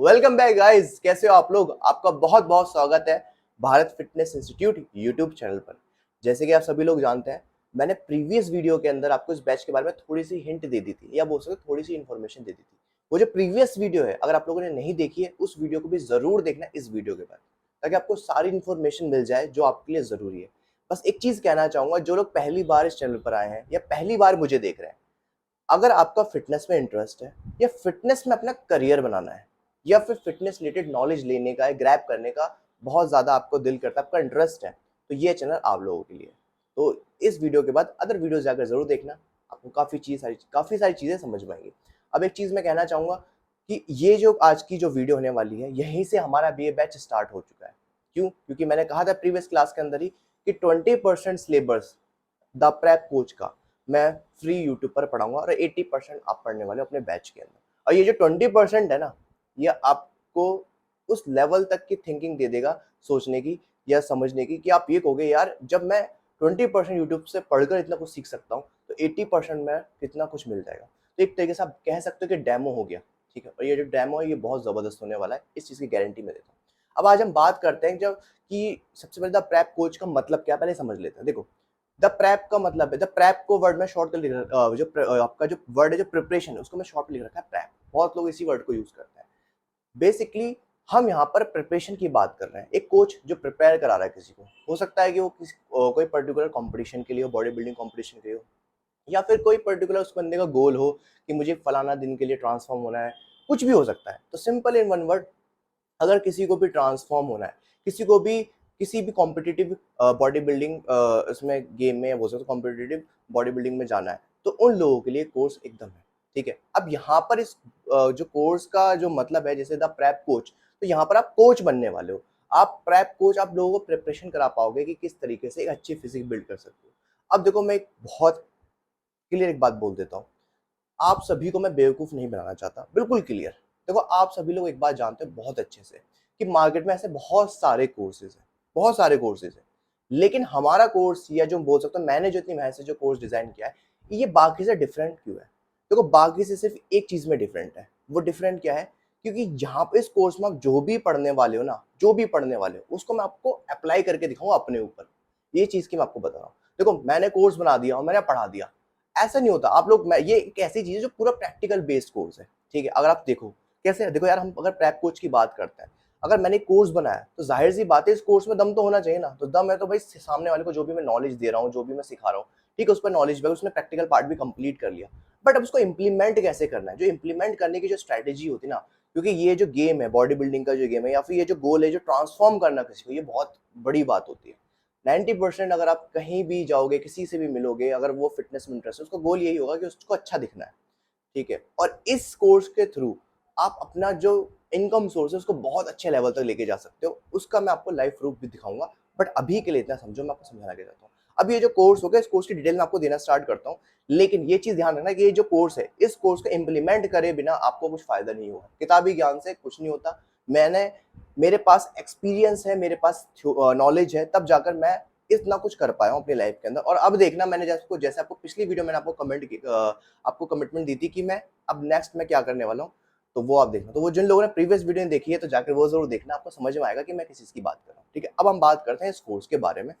Welcome back guys, कैसे हो आप लोग। आपका बहुत बहुत स्वागत है Bharat fitness institute YouTube channel पर। जैसे कि आप सभी लोग जानते हैं, मैंने प्रीवियस वीडियो के अंदर आपको इस बैच के बारे में थोड़ी सी हिंट दे दी थी, या बोल सकते थोड़ी सी इन्फॉर्मेशन दे दी थी। वो जो प्रीवियस वीडियो है, अगर आप लोगों ने नहीं देखी है, उस वीडियो को भी जरूर देखना इस वीडियो के बाद, ताकि आपको सारी इन्फॉर्मेशन मिल जाए जो आपके लिए जरूरी है। बस एक चीज कहना चाहूंगा, जो लोग पहली बार इस चैनल पर आए हैं या पहली बार मुझे देख रहे हैं, अगर आपका फिटनेस में इंटरेस्ट है या फिटनेस में अपना करियर बनाना है या फिर फिटनेस रिलेटेड नॉलेज लेने का है, ग्रैब करने का बहुत ज़्यादा आपको दिल करता है, आपका इंटरेस्ट है, तो ये चैनल आप लोगों के लिए। तो इस वीडियो के बाद अदर वीडियोस जाकर जरूर देखना, आपको काफ़ी सारी चीज़ें समझ में आएंगी। अब एक चीज़ मैं कहना चाहूँगा कि ये जो आज की जो वीडियो होने वाली है, यहीं से हमारा बी ए बैच स्टार्ट हो चुका है। क्यों? क्योंकि मैंने कहा था प्रीवियस क्लास के अंदर ही कि 20% सिलेबस द प्रेप कोच का मैं फ्री यूट्यूब पर पढ़ाऊंगा और 80% आप पढ़ने वाले अपने बैच के अंदर। और ये जो 20% है ना, ये आपको उस लेवल तक की थिंकिंग दे देगा, सोचने की या समझने की, कि आप ये कहोगे यार, जब मैं 20% यूट्यूब से पढ़कर इतना कुछ सीख सकता हूँ, तो 80% में कितना कुछ मिल जाएगा। तो एक तरीके से आप कह सकते हो कि डेमो हो गया, ठीक है। और ये जो डेमो है, ये बहुत ज़बरदस्त होने वाला है, इस चीज़ की गारंटी मैं देता हूँ। अब आज हम बात करते हैं जब कि सबसे पहले द प्रेप कोच का मतलब क्या है, पहले समझ लेते हैं। देखो, द प्रेप का मतलब है, द प्रेप को वर्ड में शॉर्ट कर लिख आपका जो वर्ड है, जो प्रिपरेशन है, उसको मैं शॉर्ट लिख रखा है प्रेप। बहुत लोग इसी वर्ड को यूज करते हैं। बेसिकली हम यहाँ पर प्रिपरेशन की बात कर रहे हैं। एक कोच जो प्रिपेयर करा रहा है किसी को, हो सकता है कि वो कोई पर्टिकुलर कंपटीशन के लिए हो, बॉडी बिल्डिंग कंपटीशन के लिए हो, या फिर कोई पर्टिकुलर उस बंदे का गोल हो कि मुझे फलाना दिन के लिए ट्रांसफॉर्म होना है, कुछ भी हो सकता है। तो सिंपल इन वन वर्ड, अगर किसी को भी ट्रांसफॉर्म होना है, किसी को भी किसी भी कॉम्पिटिटिव बॉडी बिल्डिंग इसमें गेम में, वो सकते कॉम्पिटिटिव बॉडी बिल्डिंग में जाना है, तो उन लोगों के लिए कोर्स एकदम है, ठीक है। अब यहाँ पर इस जो कोर्स का जो मतलब है, जैसे द प्रेप कोच, तो यहाँ पर आप कोच बनने वाले हो। आप प्रेप कोच, आप लोगों को प्रिपरेशन करा पाओगे कि किस तरीके से एक अच्छी फिजिक बिल्ड कर सकते हो। अब देखो, मैं एक बहुत क्लियर एक बात बोल देता हूँ, आप सभी को मैं बेवकूफ़ नहीं बनाना चाहता, बिल्कुल क्लियर। देखो, आप सभी लोग एक बात जानते हैं बहुत अच्छे से कि मार्केट में ऐसे बहुत सारे कोर्सेज़ हैं, बहुत सारे कोर्सेज़ हैं। लेकिन हमारा कोर्स, या जो बोल सकता हूँ, मैंने जो इतनी मेहनत से जो कोर्स डिज़ाइन किया है, ये बाकी से डिफरेंट क्यों है? देखो, बाकी से सिर्फ एक चीज़ में डिफरेंट है। वो डिफरेंट क्या है? क्योंकि यहाँ पे इस कोर्स में आप जो भी पढ़ने वाले हो ना, जो भी पढ़ने वाले हो, उसको मैं आपको अप्लाई करके दिखाऊँगा अपने ऊपर। ये चीज़ की मैं आपको बता रहा हूँ। देखो, मैंने कोर्स बना दिया और मैंने पढ़ा दिया, ऐसा नहीं होता। आप लोग, मैं ये एक ऐसी चीज़ है जो पूरा प्रैक्टिकल बेस्ड कोर्स है, ठीक है। अगर आप देखो कैसे, देखो यार, हम अगर प्रेप कोच की बात करते हैं, अगर मैंने एक कोर्स बनाया, तो जाहिर सी बात है इस कोर्स में दम तो होना चाहिए ना। तो दम है तो भाई सामने वाले को जो भी मैं नॉलेज दे रहा हूँ, जो भी मैं सिखा रहा हूँ, ठीक है, उस पर नॉलेज है, उसने प्रैक्टिकल पार्ट भी कंप्लीट कर लिया। बट अब उसको इम्प्लीमेंट कैसे करना है, जो इम्प्लीमेंट करने की जो स्ट्रैटेजी होती है ना, क्योंकि ये जो गेम है, बॉडी बिल्डिंग का जो गेम है, या फिर ये जो गोल है, जो ट्रांसफॉर्म करना किसी को, ये बहुत बड़ी बात होती है। 90% अगर आप कहीं भी जाओगे, किसी से भी मिलोगे, अगर वो फिटनेस में इंटरेस्ट है, उसका गोल यही होगा कि उसको अच्छा दिखना है, ठीक है। और इस कोर्स के थ्रू आप अपना जो इनकम सोर्स है, उसको बहुत अच्छे लेवल तक लेके जा सकते हो। उसका मैं आपको लाइव प्रूफ भी दिखाऊंगा। बट अभी के लिए इतना समझो, मैं आपको समझाना चाहता हूँ। अब ये जो कोर्स हो गया, इस कोर्स की डिटेल मैं आपको देना स्टार्ट करता हूँ। लेकिन ये चीज ध्यान रखना कि ये जो कोर्स है, इस कोर्स को इम्प्लीमेंट करे बिना आपको कुछ फायदा नहीं होगा। किताबी ज्ञान से कुछ नहीं होता। मैंने मेरे पास एक्सपीरियंस है, मेरे पास नॉलेज है, तब जाकर मैं इतना कुछ कर पाया हूँ अपनी लाइफ के अंदर। और अब देखना, मैंने जैसे आपको पिछली वीडियो मैंने आपको कमिटमेंट दी थी कि मैं अब नेक्स्ट में क्या करने वाला हूँ, तो वो आप देखना। तो वो जिन लोगों ने प्रीवियस वीडियो देखी है, तो जाकर वो जरूर देखना, आपको समझ में आएगा कि मैं किस चीज की बात कर रहा हूँ, ठीक है। अब हम बात करते हैं इस कोर्स के बारे में।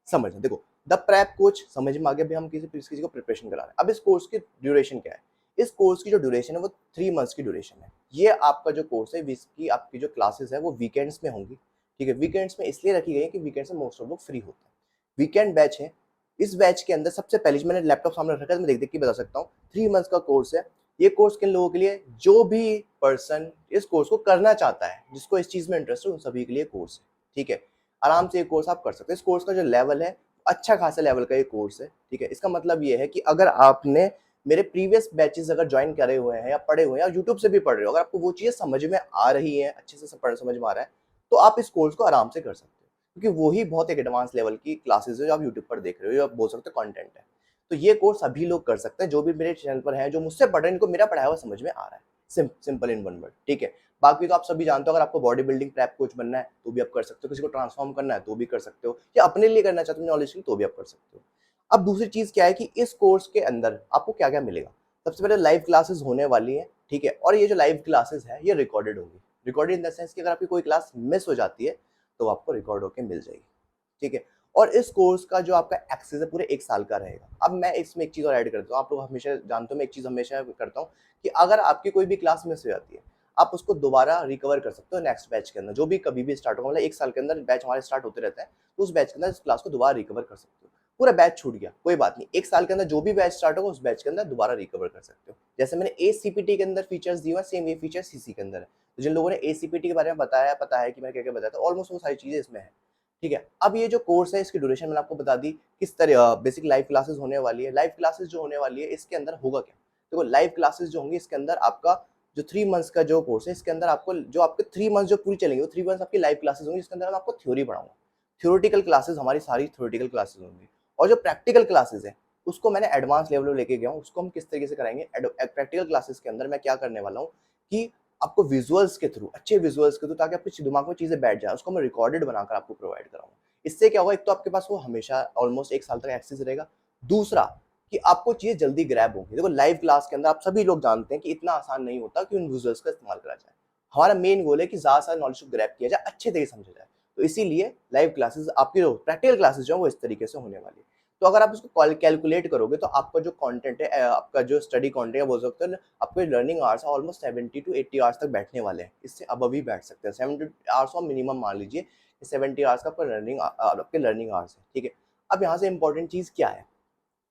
समझना, देखो, द प्रेप कोच समझ में आ गया, भी हम किसी को प्रिपरेशन करा रहे हैं। अब इस कोर्स की ड्यूरेशन क्या है? इस कोर्स की जो ड्यूरेशन है, वो 3 मंथ्स की ड्यूरेशन है। ये आपका जो कोर्स है, इसकी आपकी जो क्लासेस है, वो वीकेंड्स में होंगी, ठीक है। वीकेंड्स में इसलिए रखी गई है कि वीकेंड्स में मोस्ट ऑफ लोग फ्री होते हैं। वीकेंड बैच है। इस बैच के अंदर सबसे पहले, मैंने लैपटॉप सामने रखा है, मैं देख देख के बता सकता हूँ। 3 मंथ्स का कोर्स है। ये कोर्स किन लोगों के लिए? जो भी पर्सन इस कोर्स को करना चाहता है, जिसको इस चीज में इंटरेस्ट है, उन सभी के लिए कोर्स है, ठीक है। आराम से ये कोर्स आप कर सकते हैं। इस कोर्स का जो लेवल है, अच्छा खासा लेवल का ये कोर्स है, ठीक है। इसका मतलब ये है कि अगर आपने मेरे प्रीवियस बैचेस अगर ज्वाइन करे हुए हैं, या पढ़े हुए हैं, या यूट्यूब से भी पढ़ रहे हो, अगर आपको वो चीजें समझ में आ रही है, अच्छे से समझ में आ रहा है, तो आप इस कोर्स को आराम से कर सकते हो। क्योंकि वो ही बहुत एक एडवांस लेवल की क्लासेस है जो आप यूट्यूब पर देख रहे हो, जो आप बोल सकते हो कंटेंट है। तो ये कोर्स सभी लोग कर सकते हैं, जो भी मेरे चैनल पर है, जो मुझसे पढ़ रहे हैं, इनको मेरा पढ़ाया हुआ समझ में आ रहा है। सिंपल इन वन वर्ड, ठीक है। बाकी तो आप सभी जानते हो, अगर आपको बॉडी बिल्डिंग प्रेप कोच बनना है तो भी आप कर सकते हो, किसी को ट्रांसफॉर्म करना है तो भी कर सकते हो, या अपने लिए करना चाहते हो नॉलेज के लिए, तो भी आप कर सकते हो। अब दूसरी चीज क्या है कि इस कोर्स के अंदर आपको क्या क्या मिलेगा। सबसे पहले लाइव क्लासेस होने वाली है, ठीक है। और ये जो लाइव क्लासेस है, ये रिकॉर्डेड होंगी, रिकॉर्डेड इन द सेंस कि अगर आपकी कोई क्लास मिस हो जाती है तो आपको रिकॉर्ड होकर मिल जाएगी, ठीक है। और इस कोर्स का जो आपका एक्सेस है पूरे 1 साल का रहेगा। अब मैं इसमें एक चीज़ और ऐड करता हूँ, आप लोग हमेशा जानते हो मैं एक चीज़ हमेशा करता हूँ कि अगर आपकी कोई भी क्लास मिस हो जाती है, आप उसको दोबारा रिकवर कर सकते हो नेक्स्ट बैच के अंदर, जो भी कभी भी स्टार्ट होगा, मतलब 1 साल के अंदर बैच हमारे स्टार्ट होते रहते हैं, तो उस बैच के अंदर इस क्लास को दोबारा रिकवर कर सकते हो। पूरा बैच छूट गया, कोई बात नहीं, 1 साल के अंदर जो भी बैच स्टार्ट होगा, उस बैच के अंदर दोबारा रिकवर कर सकते हो। जैसे मैंने एसीपीटी के अंदर फीचर्स दिए हैं, सेम ये फीचर सीसी के अंदर है। तो जिन लोगों ने एसीपीटी के बारे में बताया, पता है कि मैंने क्या-क्या बताया था, ऑलमोस्ट वो सारी चीज़ें इसमें हैं। ठीक है। अब ये जो कोर्स है इसकी ड्यूरेशन मैंने आपको बता दी, किस तरह बेसिक लाइव क्लासेस होने वाली है। लाइव क्लासेस जो होने वाली है इसके अंदर होगा क्या? देखो लाइव क्लासेस जो होंगी इसके अंदर आपका जो 3 मंथ्स का जो कोर्स है इसके अंदर आपको जो आपके 3 मंथ्स जो पूरी चलेंगी वो 3 मंथ्स आपकी लाइव क्लासेस होंगी, जिसके अंदर मैं आपको थ्योरी पढ़ाऊँगा। थ्योरेटिकल क्लासेस हमारी सारी थ्योरेटिकल क्लासेस होंगी और जो प्रैक्टिकल क्लासेस है उसको मैंने एडवांस लेवल में लेके गया हूँ। उसको हम किस तरीके से कराएँगे, प्रैक्टिकल क्लासेस के अंदर मैं क्या करने वाला हूँ कि आपको विजुअल्स के थ्रू, अच्छे विजुअल्स के थ्रू, ताकि आपके दिमाग में चीज़ें बैठ जाए, उसको मैं रिकॉर्डेड बनाकर आपको प्रोवाइड कराऊँगा। इससे क्या होगा, एक तो आपके पास वो हमेशा ऑलमोस्ट 1 साल तक एक्सेस रहेगा। दूसरा कि आपको चीज़ें जल्दी ग्रैब होंगी। देखो लाइव क्लास के अंदर आप सभी लोग जानते हैं कि इतना आसान नहीं होता कि उन विजुअल्स का इस्तेमाल करा जाए। हमारा मेन गोल है कि ज़्यादा से ज़्यादा नॉलेज को ग्रैब किया जाए, अच्छे तरीके से समझा जाए। तो इसीलिए लाइव क्लासेस आपकी जो प्रैक्टिकल क्लासेस जो है वो इस तरीके से होने वाली है। तो अगर आप इसको कैलकुलेट करोगे तो आपका जो कंटेंट है, आपका जो स्टडी कंटेंट है, बोल सकते हैं आपके learning hours almost 70 to 80 hours तक बैठने वाले हैं। इससे अबव भी बैठ सकते हैं। 70 आवर्स और मिनिमम मान लीजिए 70 आवर्स का आपका आपके लर्निंग आवर्स है, ठीक है। अब यहाँ से इंपॉर्टेंट चीज़ क्या है?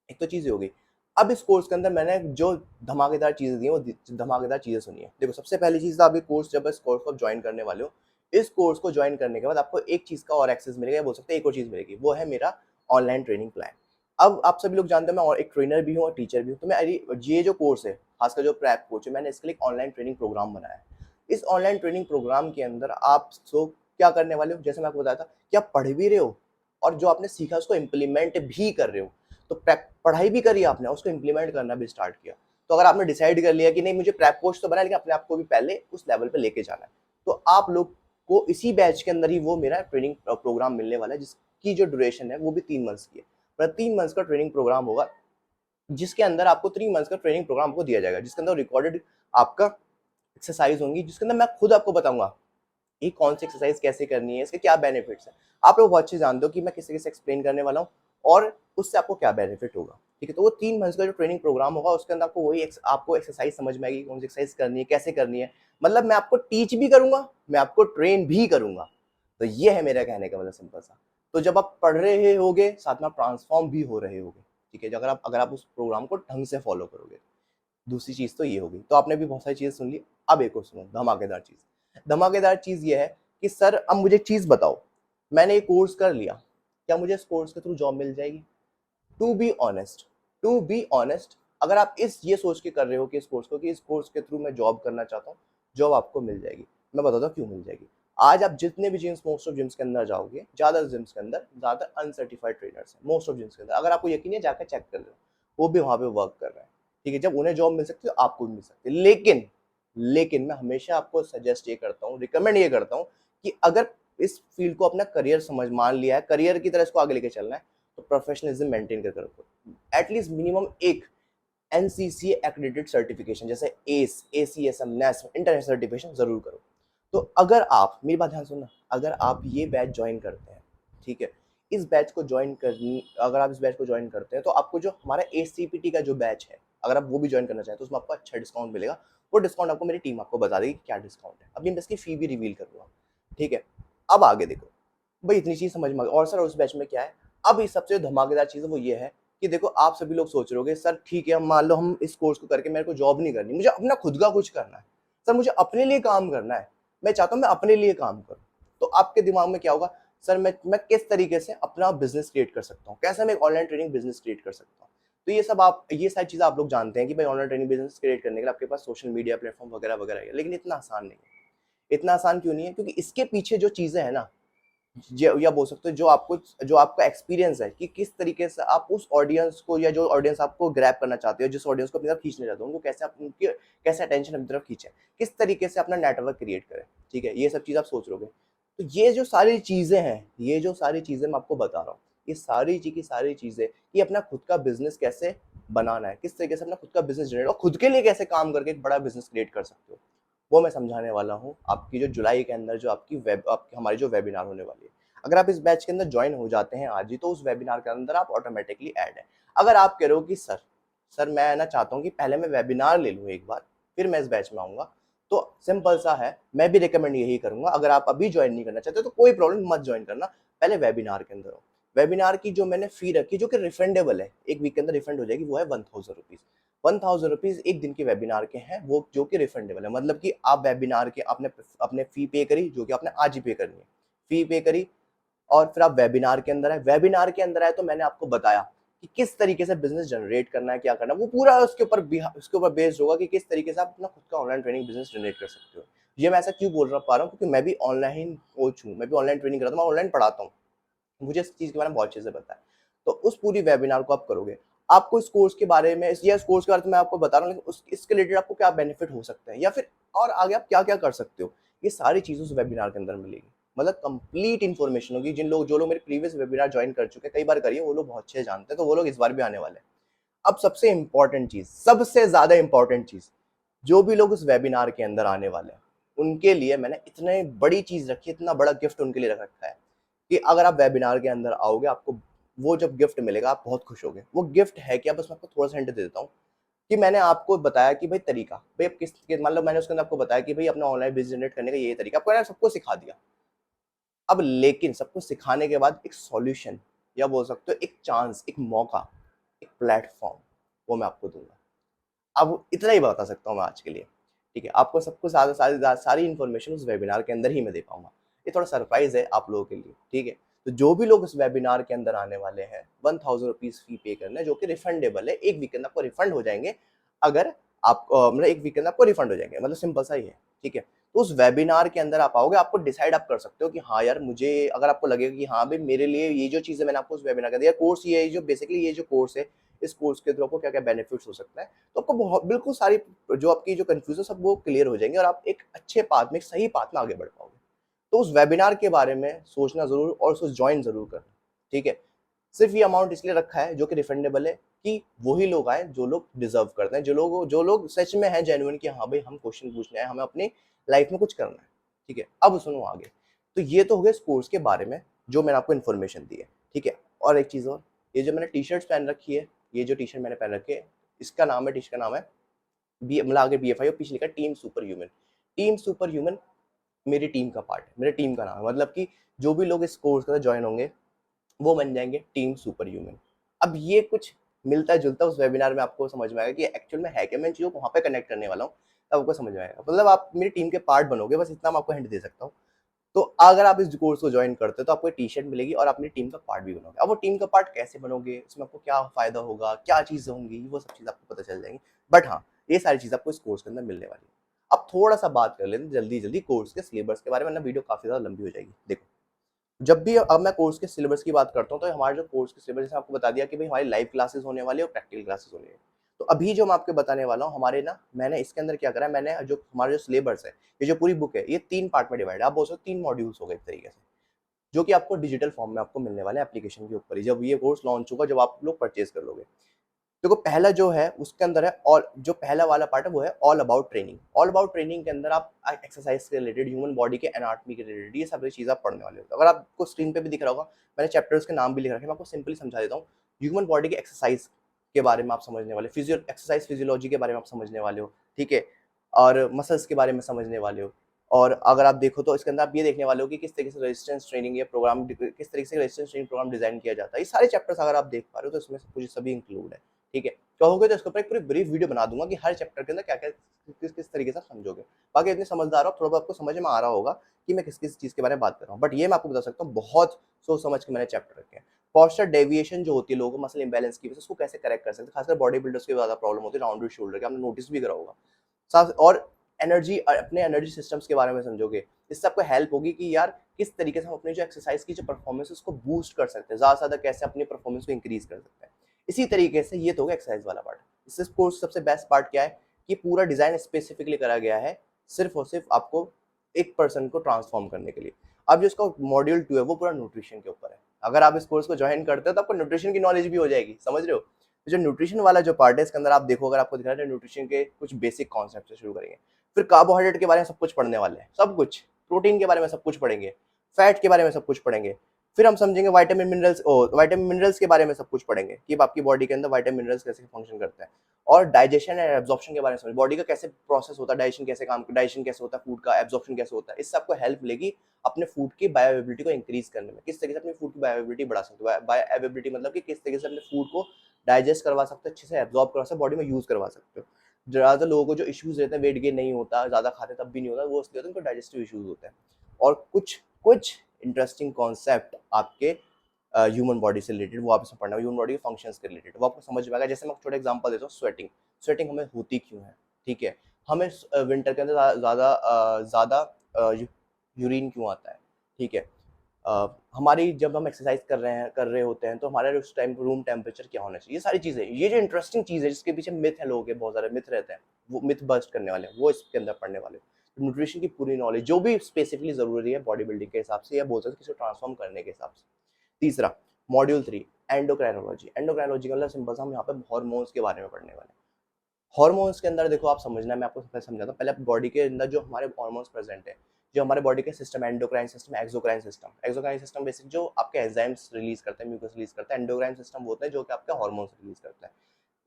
एक तो चीज़ ये हो गई। अब इस कोर्स के अंदर मैंने जो धमाकेदार चीज़ें दी हैं, वो धमाकेदार चीज़ें सुनी है। देखो सबसे पहली चीज़ तो आप ये कोर्स, जब इस कोर्स को आप जॉइन करने वाले हो, इस कोर्स को जॉइन करने के बाद आपको एक चीज़ का और एक्सेस मिलेगा, या बोल सकते हैं एक और चीज़ मिलेगी, वो है मेरा ऑनलाइन ट्रेनिंग प्लान। अब आप सभी लोग जानते हैं मैं और एक ट्रेनर भी हूँ और टीचर भी हूँ, तो मैं ये जो कोर्स है, खासकर जो प्रैप कोच है, मैंने इसके लिए एक ऑनलाइन ट्रेनिंग प्रोग्राम बनाया है। इस ऑनलाइन ट्रेनिंग प्रोग्राम के अंदर आप क्या करने वाले हो, जैसे मैं आपको बताया था कि आप पढ़ भी रहे हो और जो आपने सीखा उसको इम्प्लीमेंट भी कर रहे हो। तो पढ़ाई भी करी आपने, उसको इम्प्लीमेंट करना भी स्टार्ट किया। तो अगर आपने डिसाइड कर लिया कि नहीं मुझे प्रैप कोच तो बना है, लेकिन अपने आप को भी पहले उस लेवल पे लेके जाना है, तो आप लोग को इसी बैच के अंदर ही वो मेरा ट्रेनिंग प्रोग्राम मिलने वाला है, जिसकी जो ड्यूरेशन है वो भी 3 मंथ्स की है। मतलब 3 मंथ्स का ट्रेनिंग प्रोग्राम होगा, जिसके अंदर आपको 3 मंथ्स का ट्रेनिंग प्रोग्राम आपको दिया जाएगा, जिसके अंदर रिकॉर्डेड आपका एक्सरसाइज होंगी, जिसके अंदर मैं खुद आपको बताऊंगा कि कौन सी एक्सरसाइज कैसे करनी है, इसके क्या बेनिफिट्स हैं। आप लोग बहुत अच्छे जानते हो कि मैं किस तरीके से एक्सप्लेन करने वाला हूँ और उससे आपको क्या बेनिफिट होगा, ठीक है। तो वो 3 मंथ्स का जो ट्रेनिंग प्रोग्राम होगा उसके अंदर आपको वही आपको एक्सरसाइज समझ में आएगी, कौन सी एक्सरसाइज करनी है, कैसे करनी है। मतलब मैं आपको टीच भी करूंगा, मैं आपको ट्रेन भी करूंगा। तो ये है मेरा कहने का मतलब, सिंपल सा। तो जब आप पढ़ रहे होगे साथ में आप ट्रांसफॉर्म भी हो रहे होगे, ठीक है, अगर आप उस प्रोग्राम को ढंग से फॉलो करोगे। दूसरी चीज़ तो ये हो गई। तो आपने भी बहुत सारी चीज़ें सुन ली, अब एक और सुनो धमाकेदार चीज़। धमाकेदार चीज़ ये है कि सर अब मुझे एक चीज़ बताओ, मैंने ये कोर्स कर लिया, क्या मुझे इस कोर्स के थ्रू जॉब मिल जाएगी? To be honest, to be honest, अगर आप ये सोच के कर रहे हो कि इस कोर्स के थ्रू मैं जॉब करना चाहता हूँ, जॉब आपको मिल जाएगी। मैं बताता हूँ क्यों मिल जाएगी। आज आप जितने भी जिम्स, मोस्ट ऑफ जिम्स के अंदर जाओगे, ज़्यादा जिम्स के अंदर ज़्यादातर अनसर्टिफाइड ट्रेनर्स हैं, मोस्ट ऑफ जिम्स के अंदर। अगर आपको यकीन है जाकर चेक कर लो, वो भी वहाँ पे वर्क कर रहे हैं, ठीक है। जब उन्हें जॉब मिल सकती है तो आपको भी मिल सकती है। लेकिन मैं हमेशा आपको सजेस्ट ये करता हूँ, रिकमेंड ये करता हूँ कि अगर इस फील्ड को अपना करियर समझ मान लिया है, करियर की तरह इसको आगे लेके चलना है, तो प्रोफेशनलिज्म मेंटेन कर रखो। एटलीस्ट मिनिमम एक एनसीसी एक्रेडिटेड सर्टिफिकेशन, जैसे एस, एसीएसएम, नेस्म, इंटरनेशनल सर्टिफिकेशन जरूर करो। तो अगर आप, मेरी बात ध्यान सुनना, अगर आप ये बैच ज्वाइन करते हैं, ठीक है, अगर आप इस बैच को ज्वाइन करते हैं तो आपको जो हमारा एसीपीटी का जो बैच है, अगर आप वो भी ज्वाइन करना चाहें तो उसमें आपको अच्छा डिस्काउंट मिलेगा। वो डिस्काउंट आपको मेरी टीम आपको बता देगी कि क्या डिस्काउंट है। अभी मैं इसकी फी भी रिवील करूंगा, ठीक है। अब आगे देखो भाई, इतनी चीज समझ में आ गई। और सर उस बैच में क्या है, अब इस सबसे धमाकेदार चीज है वो ये है कि देखो आप सभी लोग सोच रहे होगे सर ठीक है, मान लो हम इस कोर्स को करके मेरे को जॉब नहीं करनी, मुझे अपना खुद का कुछ करना है, सर मुझे अपने लिए काम करना है, मैं चाहता हूँ मैं अपने लिए काम करूँ। तो आपके दिमाग में क्या होगा, सर मैं किस तरीके से अपना बिजनेस क्रिएट कर सकता हूँ, कैसे मैं एक ऑनलाइन ट्रेनिंग बिजनेस क्रिएट कर सकता हूँ। तो ये सारी चीज़ आप लोग जानते हैं कि भाई ऑनलाइन ट्रेनिंग बिजनेस क्रिएट करने के लिए आपके पास सोशल मीडिया प्लेटफॉर्म वगैरह वगैरह है, लेकिन इतना आसान नहीं है। इतना आसान क्यों नहीं है? क्योंकि इसके पीछे जो चीज़ें हैं ना, या बोल सकते हो जो आपका एक्सपीरियंस है कि किस तरीके से आप उस ऑडियंस को, या जो ऑडियंस आपको ग्रैब करना चाहते हो, जिस ऑडियंस को अपनी तरफ खींचना चाहते हो, उनको कैसे आप उनकी कैसे अटेंशन अपनी तरफ खींचे, किस तरीके से अपना नेटवर्क क्रिएट करें, ठीक है, ये सब चीज़ आप सोच लोगे। तो ये जो सारी चीज़ें हैं, ये जो सारी चीज़ें मैं आपको बता रहा हूँ, ये सारी चीज़ें, ये अपना खुद का बिजनेस कैसे बनाना है, किस तरीके से अपना खुद का बिजनेस जनरेट और खुद के लिए कैसे काम करके एक बड़ा बिजनेस क्रिएट कर सकते हो, वो मैं समझाने वाला हूँ आपकी जो जुलाई के अंदर जो आपकी हमारी जो वेबिनार होने वाली है। अगर आप इस बैच के अंदर ज्वाइन हो जाते हैं आज ही, तो उस वेबिनार के अंदर आप ऑटोमेटिकली ऐड है। अगर आप कह रहे हो कि सर मैं ना चाहता हूँ कि पहले मैं वेबिनार ले लूँ एक बार, फिर मैं इस बैच में आऊँगा, तो सिंपल सा है, मैं भी रिकमेंड यही करूँगा। अगर आप अभी ज्वाइन नहीं करना चाहते तो कोई प्रॉब्लम, मत ज्वाइन करना, पहले वेबिनार के अंदर हो। वेबिनार की जो मैंने फी रखी जो कि रिफंडेबल है, एक वीक के अंदर रिफंड हो जाएगी, वो है 1000 रुपीज़। 1000 रुपीज़ एक दिन के वेबिनार के हैं, वो जो कि रिफंडेबल है। मतलब कि आप वेबिनार के आपने फी पे करी, जो कि आपने आज ही पे करनी है। फी पे करी और फिर आप वेबिनार के अंदर आए। वेबिनार के अंदर आए तो मैंने आपको बताया कि किस तरीके से बिज़नेस जनरेट करना है, क्या करना है। वो पूरा उसके ऊपर बेस्ड होगा कि किस तरीके से आप अपना खुद का ऑनलाइन ट्रेनिंग बिज़नेस जनरेट कर सकते हो। ये मैं ऐसा क्यों बोल पा रहा हूँ, क्योंकि मैं भी ऑनलाइन कोच हूँ, मैं भी ऑनलाइन ट्रेनिंग कराता हूँ, मैं ऑनलाइन पढ़ाता हूँ। मुझे इस चीज़ के बारे में बहुत चीज़ें पता है। तो उस पूरी वेबिनार को आप करोगे। आपको इस कोर्स के बारे में, इस कोर्स के बारे में मैं आपको बता रहा हूँ, लेकिन इसके रिलेटेड आपको क्या बेनिफिट हो सकते हैं या फिर और आगे आप क्या-क्या कर सकते हो, ये सारी चीज़ें उस वेबिनार के अंदर मिलेगी। मतलब कंप्लीट इन्फॉर्मेशन होगी। जो लोग मेरे प्रीवियस वेबिनार जॉइन कर चुके हैं, कई बार करिए, वो लोग बहुत अच्छे से जानते हैं, तो वो लोग इस बार भी आने वाले हैं। अब सबसे इम्पोर्टेंट चीज़, सबसे ज़्यादा इम्पोर्टेंट चीज़, जो भी लोग उस वेबिनार के अंदर आने वाले हैं, उनके लिए मैंने इतनी बड़ी चीज़ रखी है, इतना बड़ा गिफ्ट उनके लिए रख रखा है कि अगर आप वेबिनार के अंदर आओगे, आपको वो जब गिफ्ट मिलेगा, आप बहुत खुश होगे। वो गिफ्ट है क्या, बस मैं आपको थोड़ा-सा हिंट दे देता हूँ कि मैंने आपको बताया कि भाई तरीका, भाई अब मतलब मैंने उसके अंदर आपको बताया कि भाई अपना ऑनलाइन बिज़नेस जनरेट करने का ये तरीका, आपको मैंने सबको सिखा दिया। अब लेकिन सबको सिखाने के बाद एक सॉल्यूशन, या बोल सकते हो एक चांस, एक मौका, एक प्लेटफ़ॉर्म, वो मैं आपको दूँगा। अब इतना ही बता सकता हूँ मैं आज के लिए, ठीक है? आपको सबको सारी इन्फॉर्मेशन उस वेबिनार के अंदर ही मैं दे पाऊँगा। ये थोड़ा सरप्राइज़ है आप लोगों के लिए, ठीक है? तो जो भी लोग उस वेबिनार के अंदर आने वाले हैं, 1000 रुपीज़ फी पे करना है, जो कि रिफंडेबल है। 1 वीक के अंदर आपको रिफंड हो जाएँगे, अगर आप मतलब 1 वीक के अंदर आपको रिफंड हो जाएँगे, मतलब सिंपल सा ही है, ठीक है? तो उस वेबिनार के अंदर आप आओगे, आपको डिसाइड आप कर सकते हो कि हाँ यार, मुझे अगर आपको लगेगा कि हाँ, भई मेरे लिए ये जो चीज़ें मैंने आपको उस वेबिनार का दिया, कोर्स ये है, जो बेसिकली ये जो कोर्स है, इस कोर्स के थ्रू आपको क्या-क्या बेनिफिट्स हो सकता है। तो आपको बिल्कुल सारी जो आपकी जो कन्फ्यूज़न सब वो क्लियर हो जाएँगे और आप एक अच्छे पाथ में, एक सही पाथ में आगे बढ़ पाओगे। तो उस वेबिनार के बारे में सोचना ज़रूर और उसको जॉइन ज़रूर करना, ठीक है? सिर्फ़ ये अमाउंट इसलिए रखा है जो कि रिफंडेबल है, कि वही लोग आएँ जो लोग डिज़र्व करते हैं, जो लोग सच में हैं जेन्युइन कि हाँ भाई, हम क्वेश्चन पूछने आए हैं, हमें अपनी लाइफ़ में कुछ करना है, ठीक है? अब सुनो आगे। तो ये तो हो गया इस कोर्स के बारे में, जो मैंने आपको इन्फॉर्मेशन दी है, ठीक है? और एक चीज़ और, ये जो मैंने टी-शर्ट्स पहन रखी है, ये जो टी-शर्ट मैंने पहन रखी है, टी-शर्ट का नाम है मतलब आगे बीएफआई और पीछे लिखा है team super human. Team super human मेरी टीम का पार्ट है, मेरे टीम का नाम है। मतलब कि जो भी लोग इस कोर्स के साथ जॉइन होंगे, वो बन जाएँगे टीम सुपर ह्यूमन। अब ये कुछ मिलता-जुलता उस वेबिनार में आपको समझ में आएगा कि एक्चुअल में है क्या, मैं चीज़ों को वहाँ पे कनेक्ट करने वाला हूँ, तब आपको समझ में आएगा। मतलब आप मेरी टीम के पार्ट बनोगे, बस इतना मैं आपको हिंट दे सकता हूँ। तो अगर आप इस कोर्स को जॉइन करते हो, तो आपको एक टी-शर्ट मिलेगी और अपनी टीम का पार्ट भी बनोगे। अब वो टीम का पार्ट कैसे बनोगे, उसमें आपको क्या फ़ायदा होगा, क्या चीज़ें होंगी, वो सब चीज़ आपको पता चल जाएँगी। बट हाँ, ये सारी चीज़ आपको इस कोर्स के अंदर मिलने वाली है। अब थोड़ा-सा बात कर लेते हैं जल्दी-जल्दी कोर्स के सिलेबस के बारे में, वरना वीडियो काफ़ी ज़्यादा लंबी हो जाएगी। देखो, जब भी अब मैं कोर्स के सिलेबस की बात करता हूँ, तो हमारा जो कोर्स के सिलेबस, जैसे आपको बता दिया कि भई हमारी लाइव क्लासेस होने वाली है और प्रैक्टिकल क्लासेस होनी है। तो अभी जो मैं आपको बताने वाला हूँ, हमारे ना मैंने इसके अंदर क्या करा है, मैंने जो हमारा जो सिलेबस है, ये जो पूरी बुक है, ये 3 पार्ट में डिवाइड है। आप बोल सकते हो 3 मॉड्यूल्स हो गए एक तरीके से, जो कि आपको डिजिटल फॉर्म में आपको मिलने वाले हैं एप्लीकेशन के ऊपर ही, जब ये कोर्स लॉन्च होगा, जब आप लोग परचेज़ कर लोगे। देखो, पहला जो है उसके अंदर है ऑल, जो पहला वाला पार्ट है वो है all about training. All about training के अंदर आप एक्सरसाइज से रिलेटेड, ह्यूमन बॉडी के एनाटॉमी के रिलेटेड, ये सारी चीज़ें आप पढ़ने वाले हो। अगर आपको स्क्रीन पे भी दिख रहा होगा, मैंने चैप्टर्स के नाम भी लिख रखे हैं, मैं आपको सिंपली समझा देता हूँ। ह्यूमन बॉडी के एक्सरसाइज के बारे में आप समझने वाले, एक्सरसाइज फिजियोलॉजी के बारे में आप समझने वाले हो, ठीक है? और मसल्स के बारे में समझने वाले हो। और अगर आप देखो तो इसके अंदर आप ये देखने वाले हो कि किस तरीके से रेजिस्टेंस ट्रेनिंग या प्रोग्राम, किस तरीके से रेजिस्टेंस ट्रेनिंग प्रोग्राम डिजाइन किया जाता है। ये सारे चैप्टर्स अगर आप देख पा रहे हो, तो इसमें सब कुछ सभी इंक्लूड है, ठीक है? कहोगे तो इसके ऊपर एक पूरी ब्रीफ वीडियो बना दूंगा कि हर चैप्टर के अंदर क्या क्या, किस किस तरीके से समझोगे। बाकी इतने समझदार हो, थोड़ा बहुत आपको समझ में आ रहा होगा कि मैं किस किस चीज़ के बारे में बात कर रहा हूँ। बट ये मैं आपको बता सकता हूँ, बहुत सोच समझ के मैंने चैप्टर रखे हैं। पोस्चर डेविएशन जो होती है लोगों को, मसल इंबैलेंस की वजह से, उसको कैसे करेक्ट कर सकते हैं, खासकर बॉडी बिल्डर्स की ज़्यादा प्रॉब्लम होती है, राउंडेड शोल्डर की, आपने नोटिस भी करा होगा। साथ और एनर्जी, अपने एनर्जी सिस्टम्स के बारे में समझोगे। इससे आपको हेल्प होगी कि यार किस तरीके से हम अपनी जो एक्सरसाइज की जो परफॉर्मेंस है उसको बूस्ट कर सकते हैं, ज़्यादा से ज़्यादा कैसे अपनी परफॉर्मेंस को इंक्रीज कर सकते हैं। इसी तरीके से ये तो होगा एक्सरसाइज वाला पार्ट। इससे कोर्स सबसे बेस्ट पार्ट क्या है कि पूरा डिज़ाइन स्पेसिफिकली करा गया है सिर्फ और सिर्फ आपको एक पर्सन को ट्रांसफॉर्म करने के लिए। अब जो इसका मॉड्यूल 2 है वो पूरा न्यूट्रिशन के ऊपर है। अगर आप इस कोर्स को ज्वाइन करते हो तो आपको न्यूट्रिशन की नॉलेज भी हो जाएगी, समझ रहे हो? तो जो न्यूट्रिशन वाला जो पार्ट है, इसके अंदर आप देखो, अगर आपको दिख रहा है, न्यूट्रिशन के कुछ बेसिक कॉन्सेप्ट से शुरू करेंगे। फिर कार्बोहाइड्रेट के बारे में सब कुछ पढ़ने वाले हैं, सब कुछ, प्रोटीन के बारे में सब कुछ पढ़ेंगे, फैट के बारे में सब कुछ पढ़ेंगे, फिर हम समझेंगे वाइटामिन मिनरल्स के बारे में सब कुछ पढ़ेंगे कि आपकी बॉडी के अंदर वाइटामिन मिनरल्स कैसे फंक्शन करते हैं, और डाइजेशन एंड एब्जॉर्प्शन के बारे में समझ, बॉडी का कैसे प्रोसेस होता है, डाइजेशन कैसे होता है फूड का, एब्जॉर्प्शन कैसे होता है, इससे आपको हेल्प मिलेगी अपने फूड की बायोअवेलेबिलिटी को इंक्रीज करने में, किस तरीके से अपनी फूड की बायोअवेलेबिलिटी बढ़ा सकते हो, बायोअवेलेबिलिटी मतलब कि किस तरीके से अपने फूड को डाइजेस्ट करवा सकते हो, अच्छे से एब्जॉर्ब करवा सकते हो, बॉडी में यूज करवा सकते हो। ज़्यादातर लोगों को जो इश्यूज रहते हैं, वेट गेन नहीं होता, ज़्यादा खाते तब भी नहीं होता, वो इसलिए होता है उनको डाइजेस्टिव इश्यूज होते हैं। और कुछ कुछ इंटरेस्टिंग कॉन्सेप्ट आपके ह्यूमन बॉडी से रिलेटेड वो आप इसमें पढ़ना, ह्यूमन बॉडी के फंक्शंस के रिलेटेड वो आपको समझ में आएगा। जैसे मैं छोटा एग्जांपल देता हूँ, स्वेटिंग। स्वेटिंग हमें होती क्यों है, ठीक है, हमें विंटर के अंदर ज़्यादा यूरिन क्यों आता है, ठीक है, हमारी जब हम एक्सरसाइज कर रहे होते हैं तो हमारे उस टाइम रूम टेम्परेचर क्या होना चाहिए, ये सारी चीज़ें, ये जो इंटरेस्टिंग चीज़ है जिसके पीछे मिथ है, लोगों के बहुत सारे मिथ रहते हैं, वो मिथ बस्ट करने वाले हैं, वो इसके अंदर पढ़ने वाले हैं। न्यूट्रिशन की पूरी नॉलेज जो भी स्पेसिफिकली जरूरी है बॉडी बिल्डिंग के हिसाब से, या बोल सकते हैं किसी को ट्रांसफॉर्म करने के हिसाब से। तीसरा, मॉड्यूल 3, एंडोक्राइनोलॉजी। एंडोक्राइनोलॉजी का मतलब सिंपल सा, हम यहाँ पे हार्मोन्स के बारे में पढ़ने वाले हैं। हार्मोन्स के अंदर देखो, आप समझना, मैं आपको पहले समझाता हूँ। पहले बॉडी के अंदर जो हमारे हार्मोन्स प्रेजेंट है, जो हमारे बॉडी के system, endocrine system, exocrine system. Exocrine system basic जो आपके एंजाइम्स रिलीज करते हैं, म्यूकस रिलीज करता है। एंडोक्राइन सिस्टम होता है जो कि आपका हार्मोन्स रिलीज करता है।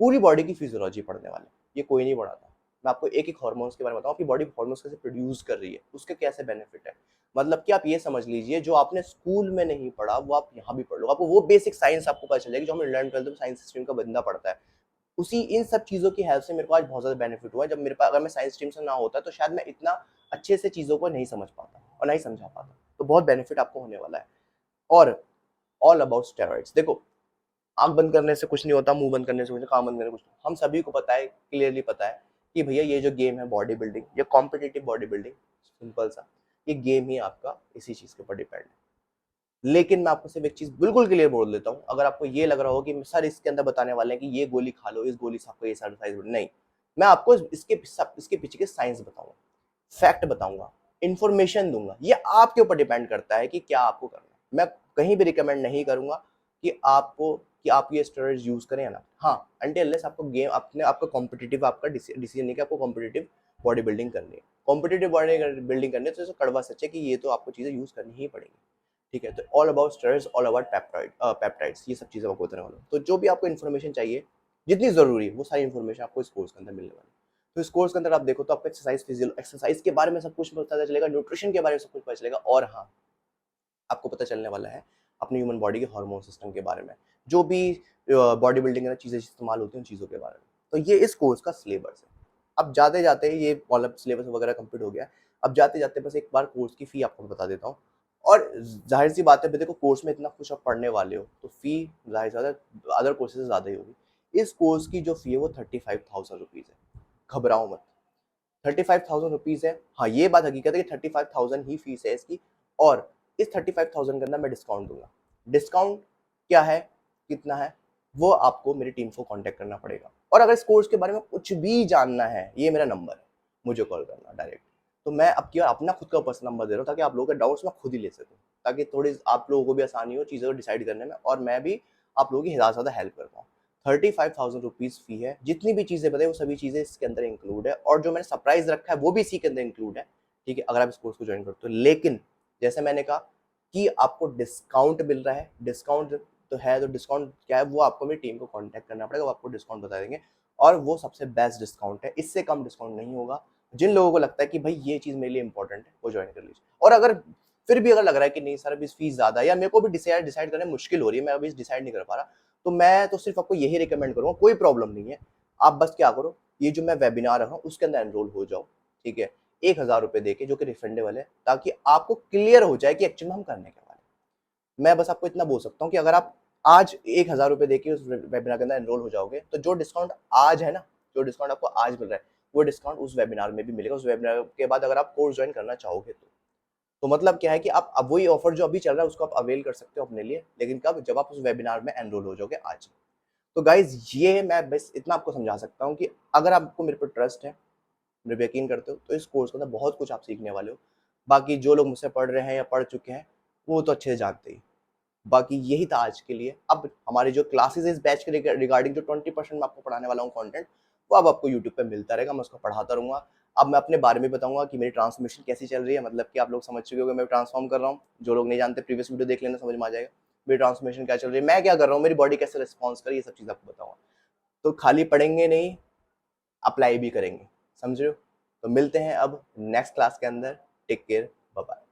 पूरी बॉडी की फिजियोलॉजी पढ़ने वाले, ये कोई नहीं पढ़ाता। मैं आपको एक एक हार्मोन्स के बारे में बताऊँ, आपकी बॉडी हार्मोन्स कैसे प्रोड्यूस कर रही है, उसके कैसे बेनिफिट है। मतलब कि आप ये समझ लीजिए, जो आपने स्कूल में नहीं पढ़ा वो आप यहाँ भी पढ़ लो, आपको वो बेसिक साइंस आपको पता चलेगी जो हमें 11th-12th में साइंस स्ट्रीम का बंदा पढ़ता है। उसी इन सब चीज़ों की हेल्प से मेरे को आज बहुत ज़्यादा बेनिफिट हुआ है। जब मेरे पास, अगर मैं साइंस स्ट्रीम से ना होता तो शायद मैं इतना अच्छे से चीज़ों को नहीं समझ पाता और नहीं समझा पाता। तो बहुत बेनिफिट आपको होने वाला है। और ऑल अबाउट स्टेरॉइड्स। देखो, आँख बंद करने से कुछ नहीं होता, मुँह बंद करने से कुछ नहीं, कान बंद करने से कुछ नहीं। हम सभी को पता है, क्लियरली पता है कि भैया ये जो गेम है बॉडी बिल्डिंग, ये कॉम्पिटिटिव बॉडी बिल्डिंग, सिंपल सा, ये गेम ही आपका इसी चीज़ के ऊपर डिपेंड है। लेकिन मैं आपको सिर्फ एक चीज़ बिल्कुल क्लियर बोल देता हूँ, अगर आपको ये लग रहा हो कि सर इसके अंदर बताने वाले हैं कि ये गोली खा लो, इस गोली से आपको ये साइड इफेक्ट, नहीं, मैं आपको इसके पीछे की साइंस बताऊंगा, फैक्ट बताऊंगा, इन्फॉर्मेशन दूंगा। ये आपके ऊपर डिपेंड करता है कि क्या आपको करना है। मैं कहीं भी रिकमेंड नहीं करूंगा कि आप ये स्टेरॉइड्स यूज करें या ना। हाँ, अनटिल अनलेस आपको गेम, अपने आपका कॉम्पिटिटिव, आपका डिसीजन नहीं कि आपको कॉम्पिटिटिव बॉडी बिल्डिंग करनी है। कॉम्पिटिटिव बॉडी बिल्डिंग करनी है तो कड़वा सच है कि ये तो आपको चीज़ें यूज करनी ही पड़ेगी, ठीक है। तो all about steroids, all about peptides, ये सब चीज़ें आपको बताने वाला हूँ। तो जो भी आपको इन्फॉर्मेशन चाहिए, जितनी ज़रूरी है, वो सारी इन्फॉर्मेशन आपको इस कोर्स के अंदर मिलने वाली है। तो इस कोर्स के अंदर आप देखो तो आपको एक्सरसाइज के बारे में सब कुछ पता चलेगा, न्यूट्रिशन के बारे में सब कुछ पता चलेगा, और हाँ, आपको पता चलने वाला है अपनी ह्यूमन बॉडी के हार्मोन सिस्टम के बारे में, जो भी बॉडी बिल्डिंग में चीज़ें इस्तेमाल होती हैं उन चीज़ों के बारे में। तो ये इस कोर्स का सिलेबस है। अब जाते जाते ये मतलब सिलेबस वगैरह कंप्लीट हो गया। अब जाते जाते बस एक बार कोर्स की फ़ी आपको बता देता हूँ। और जाहिर सी बात है, देखो कोर्स में इतना कुछ आप पढ़ने वाले हो तो फ़ी जाहिर सी बात है अदर कोर्सेज से ज़्यादा ही होगी। इस कोर्स की जो फ़ी है वो 35,000 रुपीज़ है। घबराओ मत, 35,000 रुपीज़ है। हाँ, ये बात हकीकत है कि 35,000 ही फीस है इसकी, और इस 35,000 के अंदर मैं डिस्काउंट दूंगा। डिस्काउंट क्या है, कितना है, वो आपको मेरी टीम को कांटेक्ट करना पड़ेगा। और अगर इस कोर्स के बारे में कुछ भी जानना है, ये मेरा नंबर है, मुझे कॉल करना डायरेक्ट। तो मैं अब क्या अपना खुद का पर्सनल नंबर दे रहा हूँ ताकि आप लोगों के डाउट्स मैं खुद ही ले सकूँ, ताकि थोड़ी आप लोगों को भी आसानी हो चीज़ों को डिसाइड करने में, और मैं भी आप लोगों की ज़्यादा से ज़्यादा हेल्प कर पाऊँ। 35,000 रुपीज़ फ़ी है। जितनी भी चीज़ें बताई वो सभी चीज़ें इसके अंदर इंक्लूड है, और जो मैंने सरप्राइज़ रखा है वो भी इसी के अंदर इंक्लूड है, ठीक है, अगर आप इस कोर्स को जॉइन करते हो। लेकिन जैसे मैंने कहा कि आपको डिस्काउंट मिल रहा है, डिस्काउंट तो है, तो डिस्काउंट क्या है वो आपको मेरी टीम को कॉन्टैक्ट करना पड़ेगा, वो आपको डिस्काउंट बता देंगे, और वो सबसे बेस्ट डिस्काउंट है, इससे कम डिस्काउंट नहीं होगा। जिन लोगों को लगता है कि भाई ये चीज़ मेरे लिए इंपॉर्टेंट है वो ज्वाइन कर लीजिए। और अगर फिर भी अगर लग रहा है कि नहीं सर अभी फीस ज़्यादा है, या मेरे को भी डिसाइड करने में मुश्किल हो रही है, मैं अभी डिसाइड नहीं कर पा रहा, तो मैं तो सिर्फ आपको यही रिकमेंड करूँगा, कोई प्रॉब्लम नहीं है। आप बस क्या करो, ये जो मैं वेबिनार रखा हूँ उसके अंदर एनरोल हो जाओ, ठीक है, 1,000 रुपये देके, जो कि रिफंडेबल है, ताकि आपको क्लियर हो जाए कि एक्चुअली में हम करने क्या वाले हैं। मैं बस आपको इतना बोल सकता हूँ कि अगर आप आज 1,000 रुपये देके उस वेबिनार के अंदर एनरोल हो जाओगे, तो जो डिस्काउंट आज है ना, जो डिस्काउंट आपको आज मिल रहा है, वो डिस्काउंट उस वेबिनार में भी मिलेगा। उस वेबिनार के बाद अगर आप कोर्स ज्वाइन करना चाहोगे तो मतलब क्या है कि आप अब वही ऑफर जो अभी चल रहा है उसको आप अवेल कर सकते हो अपने लिए, लेकिन कब, जब आप उस वेबिनार में एनरोल हो जाओगे आज। तो गाइज ये मैं बस इतना आपको समझा सकता हूँ कि अगर आपको मेरे पर ट्रस्ट है, मेरे पे यकीन करते हो, तो इस कोर्स के अंदर बहुत कुछ आप सीखने वाले हो। बाकी जो लोग मुझसे पढ़ रहे हैं या पढ़ चुके हैं वो तो अच्छे से जानते ही। बाकी यही था आज के लिए। अब हमारी जो क्लासेस इस बैच के रिगार्डिंग जो 20% मैं आपको पढ़ाने वाला हूँ कंटेंट, वो अब आपको यूट्यूब पे मिलता रहेगा, मैं उसको पढ़ाता रहूँगा। अब मैं अपने बारे में बताऊंगा कि मेरी ट्रांसफॉर्मेशन कैसी चल रही है, मतलब कि आप लोग समझ चुके हो कि मैं ट्रांसफॉर्म कर रहा हूँ। जो लोग नहीं जानते प्रीवियस वीडियो देख लेना, समझ में आ जाएगा मेरी ट्रांसफॉर्मेशन क्या चल रही है, मैं क्या कर रहा हूँ, मेरी बॉडी कैसे रिस्पॉन्स कर रही है, ये सब चीज़ आपको बताऊंगा। तो खाली पढ़ेंगे नहीं, अप्लाई भी करेंगे, समझ रहे हो। तो मिलते हैं अब नेक्स्ट क्लास के अंदर। Take care, bye bye.